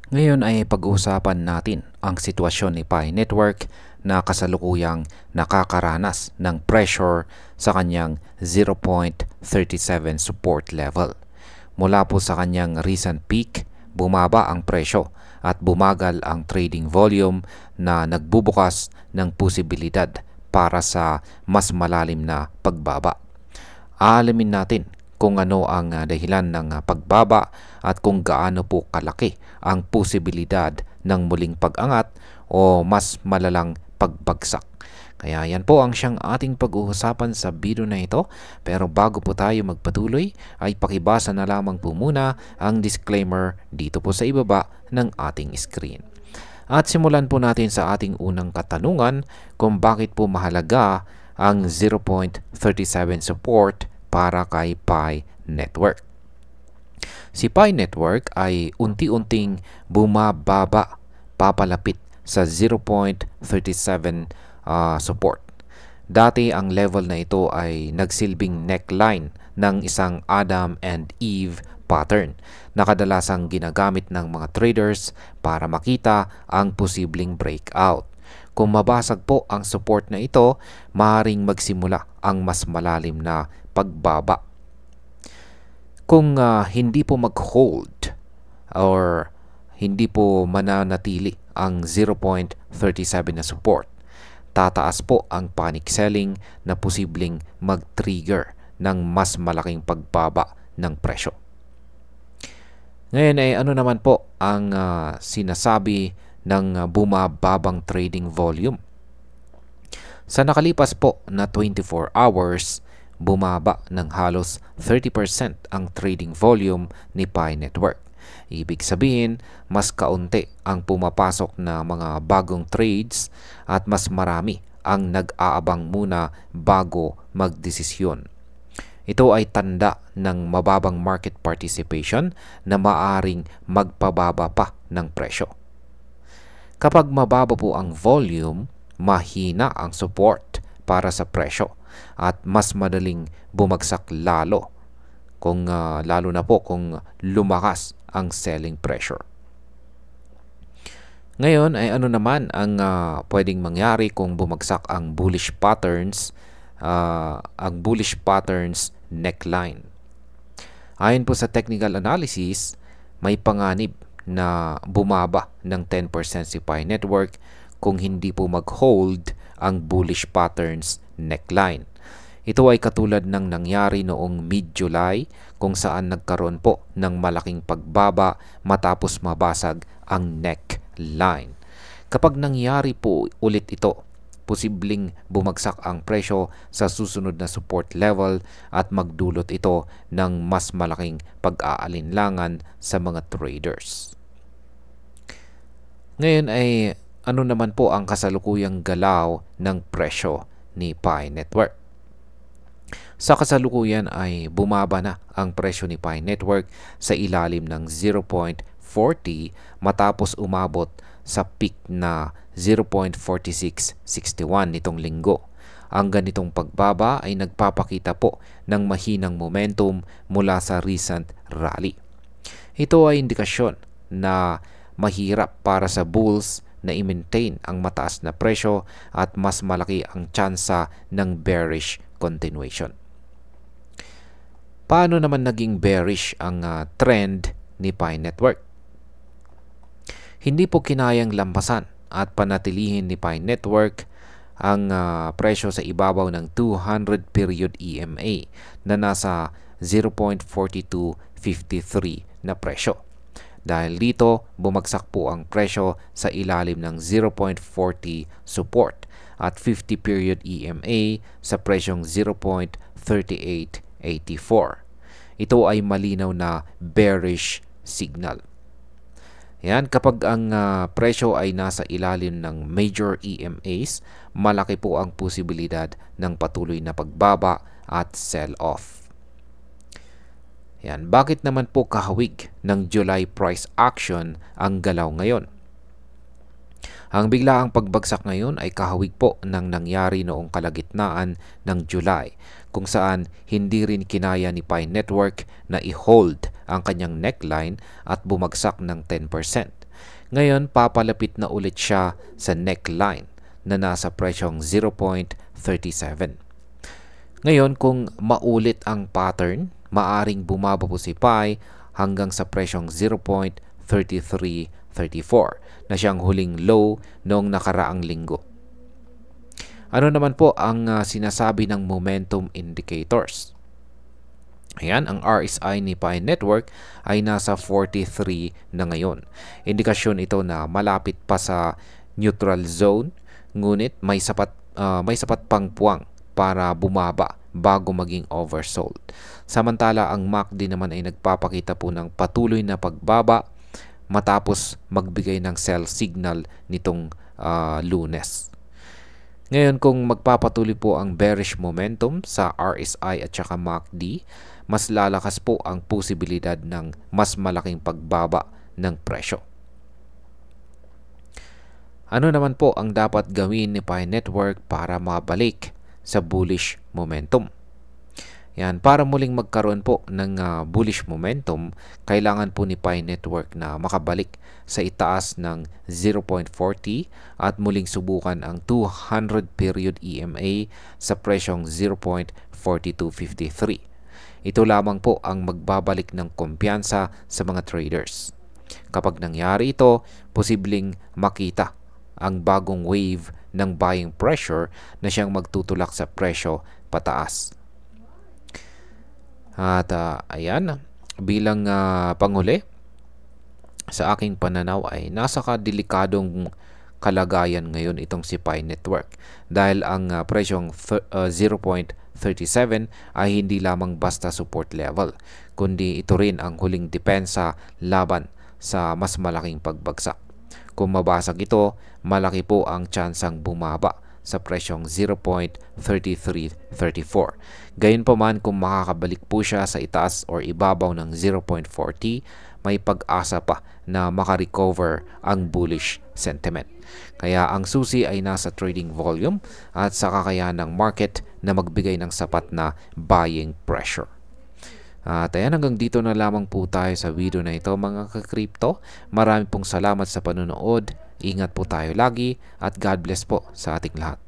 Ngayon ay pag-uusapan natin ang sitwasyon ni Pi Network na kasalukuyang nakakaranas ng pressure sa kanyang 0.37 support level. Mula po sa kanyang recent peak, bumaba ang presyo at bumagal ang trading volume na nagbubukas ng posibilidad para sa mas malalim na pagbaba. Aalamin natin kung ano ang dahilan ng pagbaba at kung gaano po kalaki ang posibilidad ng muling pag-angat o mas malalang pagbagsak. Kaya yan po ang siyang ating pag-uusapan sa video na ito. Pero bago po tayo magpatuloy ay pakibasa na lamang po muna ang disclaimer dito po sa ibaba ng ating screen. At simulan po natin sa ating unang katanungan kung bakit po mahalaga ang 0.37 support para kay Pi Network. Si Pi Network ay unti-unting bumababa papalapit sa 0.37 support. Dati ang level na ito ay nagsilbing neckline ng isang Adam and Eve pattern na kadalasang ginagamit ng mga traders para makita ang posibleng breakout. Kung mabasag po ang support na ito, maaaring magsimula ang mas malalim na pagbaba. Kung hindi po mag-hold or hindi po mananatili ang 0.37 na support, tataas po ang panic selling na posibleng mag-trigger ng mas malaking pagbaba ng presyo. Ngayon ay ano naman po ang sinasabi ng bumababang trading volume? Sa nakalipas po na 24 hours, bumaba ng halos 30% ang trading volume ni Pi Network. Ibig sabihin, mas kaunti ang pumapasok na mga bagong trades at mas marami ang nag-aabang muna bago magdesisyon. Ito ay tanda ng mababang market participation na maaring magpababa pa ng presyo. Kapag mababa po ang volume, mahina ang support para sa presyo at mas madaling bumagsak lalo lalo na po kung lumakas ang selling pressure. Ngayon ay ano naman ang pwedeng mangyari kung bumagsak ang bullish patterns neckline. Ayon po sa technical analysis, may panganib na bumaba ng 10% si Pi Network kung hindi po mag-hold ang bullish patterns neckline. Ito ay katulad ng nangyari noong mid-July kung saan nagkaroon po ng malaking pagbaba matapos mabasag ang neckline. Kapag nangyari po ulit ito, posibleng bumagsak ang presyo sa susunod na support level at magdulot ito ng mas malaking pag-aalinlangan sa mga traders. Ngayon ay ano naman po ang kasalukuyang galaw ng presyo ni Pi Network? Sa kasalukuyan ay bumaba na ang presyo ni Pi Network sa ilalim ng 0.40 matapos umabot sa peak na 0.4661 nitong linggo. Ang ganitong pagbaba ay nagpapakita po ng mahinang momentum mula sa recent rally. Ito ay indikasyon na mahirap para sa bulls na i-maintain ang mataas na presyo at mas malaki ang tsansa ng bearish continuation. Paano naman naging bearish ang trend ni Pi Network? Hindi po kinayang lampasan at panatilihin ni Pi Network ang presyo sa ibabaw ng 200 period EMA na nasa 0.4253 na presyo. Dahil dito, bumagsak po ang presyo sa ilalim ng 0.40 support at 50 period EMA sa presyong 0.3884. Ito ay malinaw na bearish signal. Yan, kapag ang presyo ay nasa ilalim ng major EMAs, malaki po ang posibilidad ng patuloy na pagbaba at sell-off. Yan, bakit naman po kahawig ng July price action ang galaw ngayon? Ang biglaang pagbagsak ngayon ay kahawig po ng nangyari noong kalagitnaan ng July, kung saan hindi rin kinaya ni Pi Network na i-hold ang kanyang neckline at bumagsak ng 10%. Ngayon, papalapit na ulit siya sa neckline na nasa presyong 0.37. Ngayon, kung maulit ang pattern, maaring bumaba po si Pi hanggang sa presyong 0.3334 na siyang huling low noong nakaraang linggo. Ano naman po ang sinasabi ng momentum indicators? Ayan, ang RSI ni Pi Network ay nasa 43 na ngayon. Indikasyon ito na malapit pa sa neutral zone, ngunit may sapat pang puwang para bumaba bago maging oversold. Samantala, ang MACD naman ay nagpapakita po ng patuloy na pagbaba matapos magbigay ng sell signal nitong Lunes. Ngayon, kung magpapatuloy po ang bearish momentum sa RSI at saka MACD, mas lalakas po ang posibilidad ng mas malaking pagbaba ng presyo. Ano naman po ang dapat gawin ni Pi Network para mabalik sa bullish momentum? Yan, para muling magkaroon po ng bullish momentum, kailangan po ni Pi Network na makabalik sa itaas ng 0.40 at muling subukan ang 200 period EMA sa presyong 0.4253. Ito lamang po ang magbabalik ng kumpiyansa sa mga traders. Kapag nangyari ito, posibleng makita ang bagong wave ng buying pressure na siyang magtutulak sa presyo pataas. At ayan, bilang panghuli, sa aking pananaw ay nasa kadelikadong kalagayan ngayon itong si Pi Network dahil ang presyong 0.37 ay hindi lamang basta support level, kundi ito rin ang huling depensa laban sa mas malaking pagbagsak. Kung mabasag ito, malaki po ang tsansang bumaba sa presyong 0.3334. Gayunpaman, kung makakabalik po siya sa itaas or ibabaw ng 0.40, may pag-asa pa na makarecover ang bullish sentiment. Kaya ang susi ay nasa trading volume at sa kakayahan ng market na magbigay ng sapat na buying pressure. At ayan, hanggang dito na lamang po tayo sa video na ito mga ka-crypto. Marami pong salamat sa panonood. Ingat po tayo lagi at God bless po sa ating lahat.